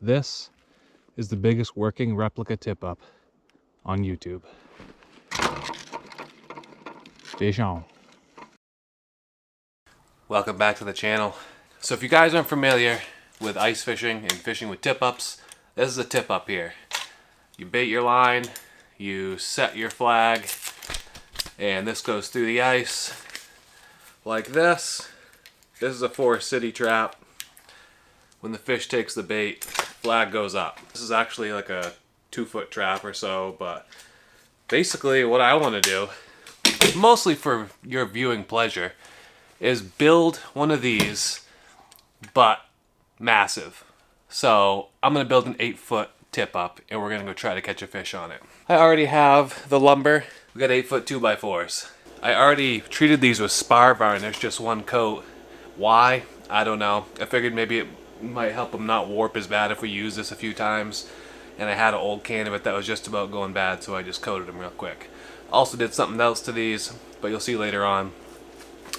This is the biggest working replica tip-up on YouTube. Fish on. Welcome back to the channel. So if you guys aren't familiar with ice fishing and fishing with tip-ups, this is a tip-up here. You bait your line, you set your flag, and this goes through the ice like this. This is a Forest City trap. When the fish takes the bait, flag goes up. This is actually like a 2-foot trap or so, but basically what I want to do, mostly for your viewing pleasure, is build one of these, but massive. So I'm going to build an 8-foot tip-up, and we're going to go try to catch a fish on it. I already have the lumber. We got 8-foot 2x4s. I already treated these with spar varnish, just one coat. Why? I don't know. I figured maybe it might help them not warp as bad if we use this a few times. And I had an old can of it that was just about going bad, so I just coated them real quick. Also did something else to these, but you'll see later on.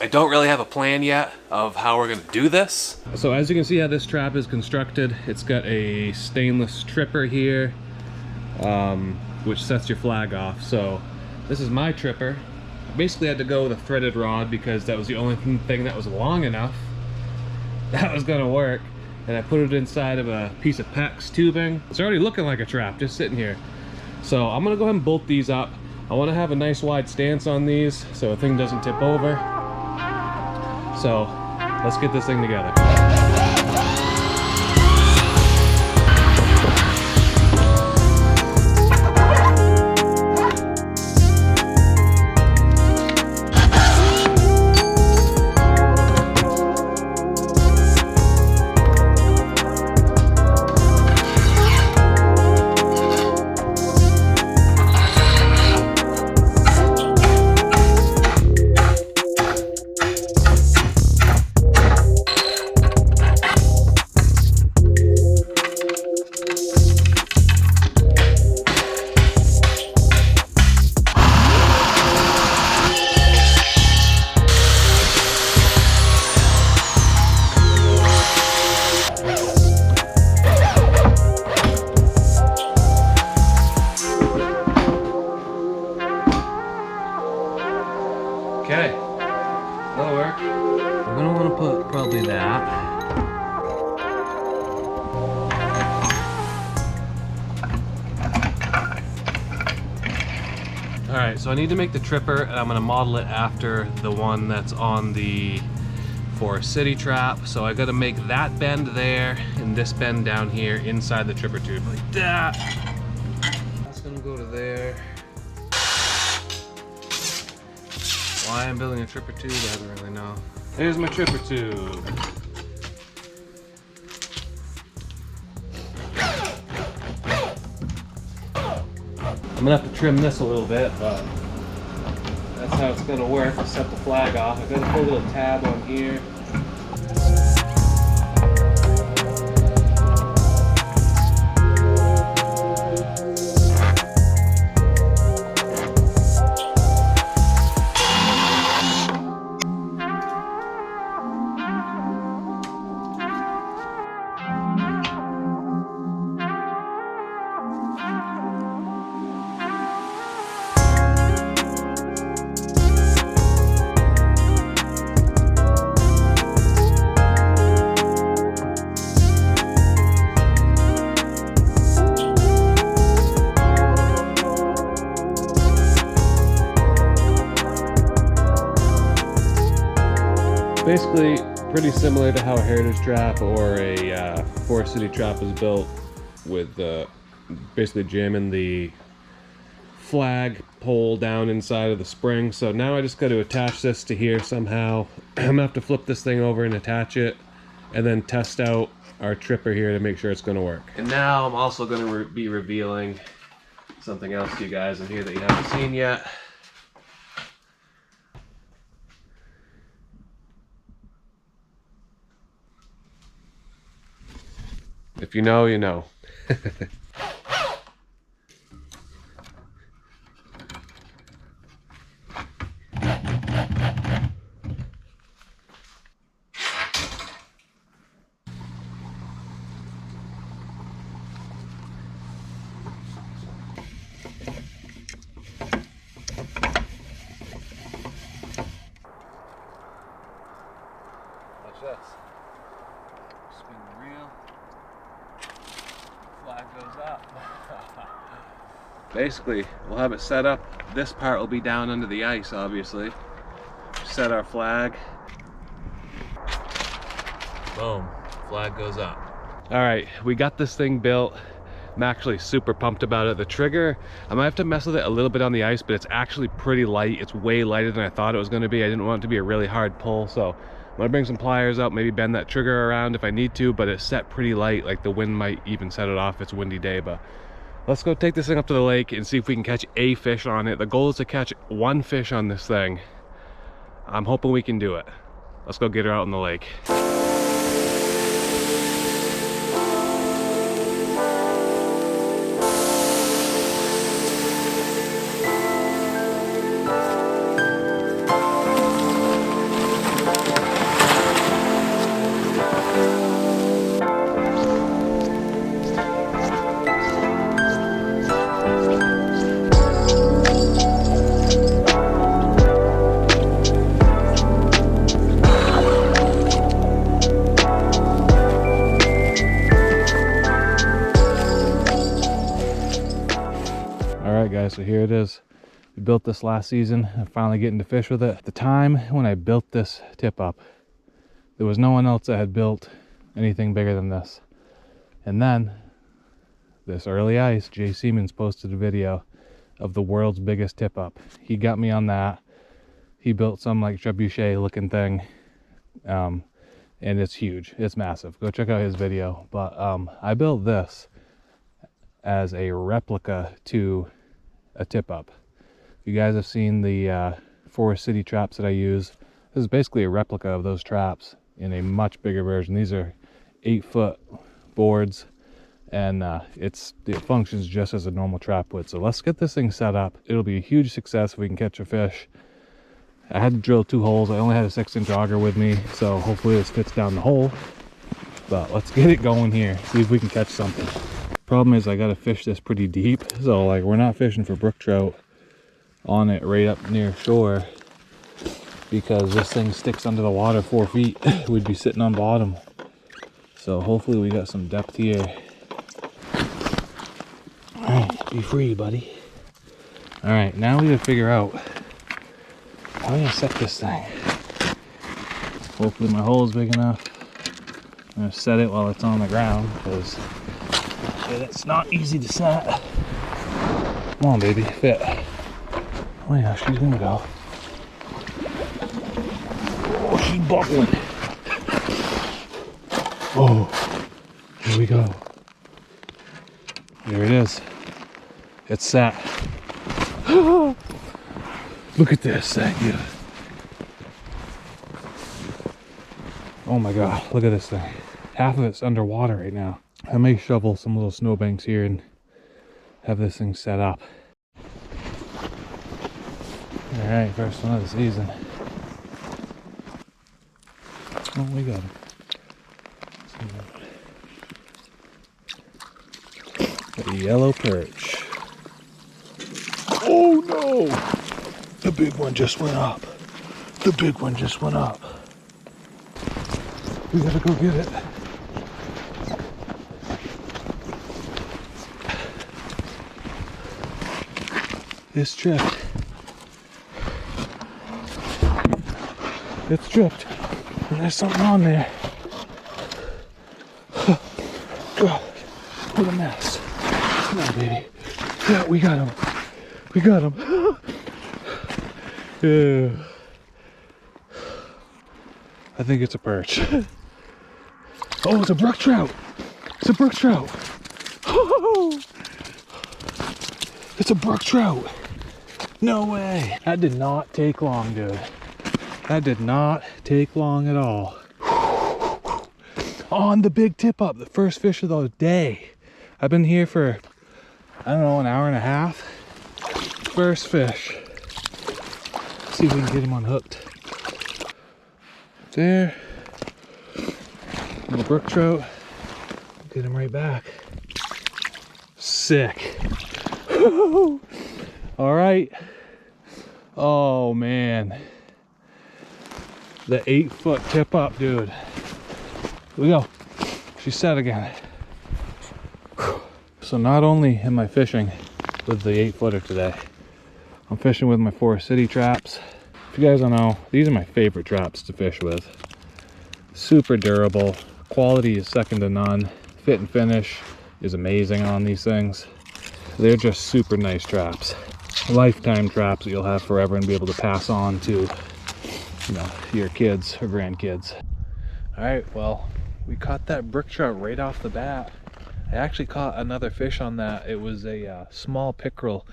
I don't really have a plan yet of how we're going to do this. So as you can see how this trap is constructed, it's got a stainless tripper here, which sets your flag off. So this is my tripper. I basically had to go with a threaded rod because that was the only thing that was long enough that was going to work. And I put it inside of a piece of PEX tubing. It's already looking like a trap, just sitting here. So I'm going to go ahead and bolt these up. I want to have a nice wide stance on these so the thing doesn't tip over. So let's get this thing together. Okay, that'll work. We're gonna want to put probably that. Alright, so I need to make the tripper, and I'm gonna model it after the one that's on the Forest City trap. So I gotta make that bend there and this bend down here inside the tripper tube, like that. That's gonna go to there. Why I'm building a tripper tube, I don't really know. There's my tripper tube. I'm gonna have to trim this a little bit, but that's how it's gonna work to set the flag off. I've got to put a little tab on here. Basically pretty similar to how a heritage trap or a Forest City trap is built, with basically jamming the flag pole down inside of the spring. So now I just got to attach this to here somehow. I'm gonna have to flip this thing over and attach it, and then test out our tripper here to make sure it's going to work. And now I'm also going to be revealing something else to you guys in here that you haven't seen yet. If you know, you know. basically we'll have it set up. This part will be down under the ice, obviously. Set our flag. Boom, flag goes up. All right, we got this thing built. I'm actually super pumped about it. The trigger, I might have to mess with it a little bit on the ice, but it's actually pretty light. It's way lighter than I thought it was going to be. I didn't want it to be a really hard pull, so I'm gonna bring some pliers out, maybe bend that trigger around if I need to, but it's set pretty light. Like the wind might even set it off. It's a windy day, but let's go take this thing up to the lake and see if we can catch a fish on it. The goal is to catch one fish on this thing. I'm hoping we can do it. Let's go get her out in the lake. Guys, so here it is. We built this last season. I'm finally getting to fish with it. At the time when I built this tip up, there was no one else that had built anything bigger than this. And then this early ice, Jay Siemens posted a video of the world's biggest tip up. He got me on that. He built some like trebuchet looking thing, and it's huge. It's massive. Go check out his video. But I built this as a replica to a tip up. You guys have seen the Forest City traps that I use. This is basically a replica of those traps in a much bigger version. These are 8-foot boards, and it functions just as a normal trap would. So let's get this thing set up. It'll be a huge success if we can catch a fish. I had to drill 2 holes. I only had a 6-inch auger with me, so hopefully this fits down the hole. But let's get it going here, see if we can catch something. Problem is I gotta fish this pretty deep, so like we're not fishing for brook trout on it right up near shore, because this thing sticks under the water 4 feet. We'd be sitting on bottom. So hopefully we got some depth here. Alright, be free, buddy. Alright, now we gotta figure out how I'm gonna set this thing. Hopefully my hole is big enough. I'm gonna set it while it's on the ground, because it's not easy to set. Come on, baby, fit. Oh yeah, she's gonna go. Oh, she's buckling. Oh, here we go. There it is. It's set. Look at this thing, dude. Oh my god, look at this thing. Half of it's underwater right now. I may shovel some little snowbanks here and have this thing set up. Alright, first one of the season. Oh, we got him. A yellow perch. Oh no! The big one just went up. The big one just went up. We gotta go get it. It's tripped. It's tripped. And there's something on there. God, what a mess. Come on, baby. Yeah, we got him. We got him. Yeah. I think it's a perch. Oh, it's a brook trout. It's a brook trout. Oh, it's a brook trout. No way. That did not take long, dude. That did not take long at all. On the big tip up, the first fish of the day. I've been here for, I don't know, an hour and a half. First fish. Let's see if we can get him unhooked. There. Little brook trout. Get him right back. Sick. All right. Oh man. The 8-foot tip up, dude. Here we go. She's set again. So not only am I fishing with the 8-footer today. I'm fishing with my Forest City traps. If you guys don't know, these are my favorite traps to fish with. Super durable, quality is second to none, fit and finish is amazing on these things. They're just super nice traps. Lifetime traps that you'll have forever and be able to pass on to, you know, your kids or grandkids. All right, well, we caught that brook trout right off the bat. I actually caught another fish on that. It was a small pickerel,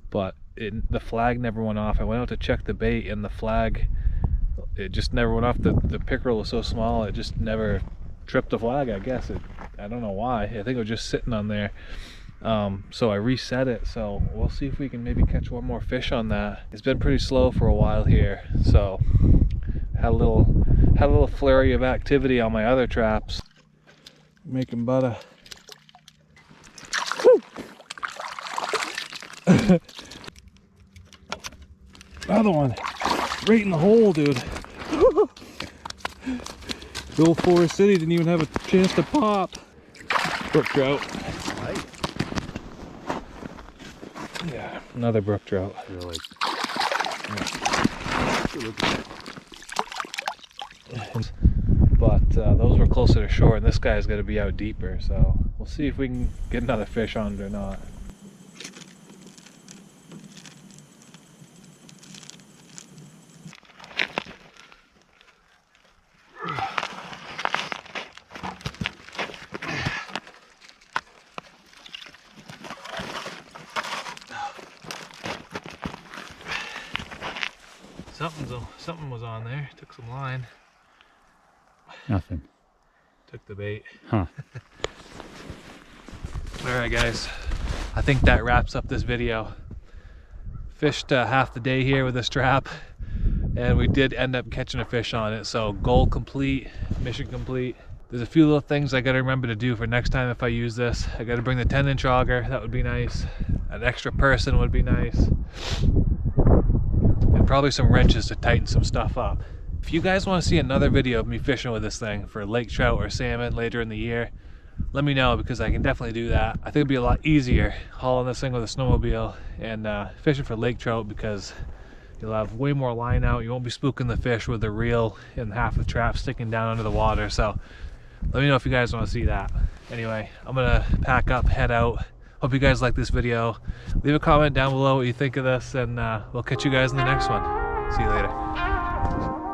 but the flag never went off. I went out to check the bait and the flag, it just never went off. The pickerel was so small, it just never tripped the flag, I guess. I don't know why. I think it was just sitting on there. So I reset it, so we'll see if we can maybe catch one more fish on that. It's been pretty slow for a while here, so had a little flurry of activity on my other traps. Making butter. Another one right in the hole, dude. The old Forest City didn't even have a chance to pop. Brook trout. Yeah, another brook trout. Really? But those were closer to shore, and this guy's got to be out deeper, so we'll see if we can get another fish on it or not. Something was on there. Took some line. Nothing. Took the bait. Huh. Alright guys, I think that wraps up this video. Fished half the day here with this trap, and we did end up catching a fish on it, so goal complete, mission complete. There's a few little things I gotta remember to do for next time if I use this. I gotta bring the 10-inch auger, that would be nice. An extra person would be nice. And probably some wrenches to tighten some stuff up. If you guys want to see another video of me fishing with this thing for lake trout or salmon later in the year, let me know, because I can definitely do that. I think it'd be a lot easier hauling this thing with a snowmobile and fishing for lake trout, because you'll have way more line out. You won't be spooking the fish with the reel and half the trap sticking down under the water. So let me know if you guys want to see that. Anyway, I'm gonna pack up, head out. Hope you guys like this video. Leave a comment down below what you think of this, and we'll catch you guys in the next one. See you later.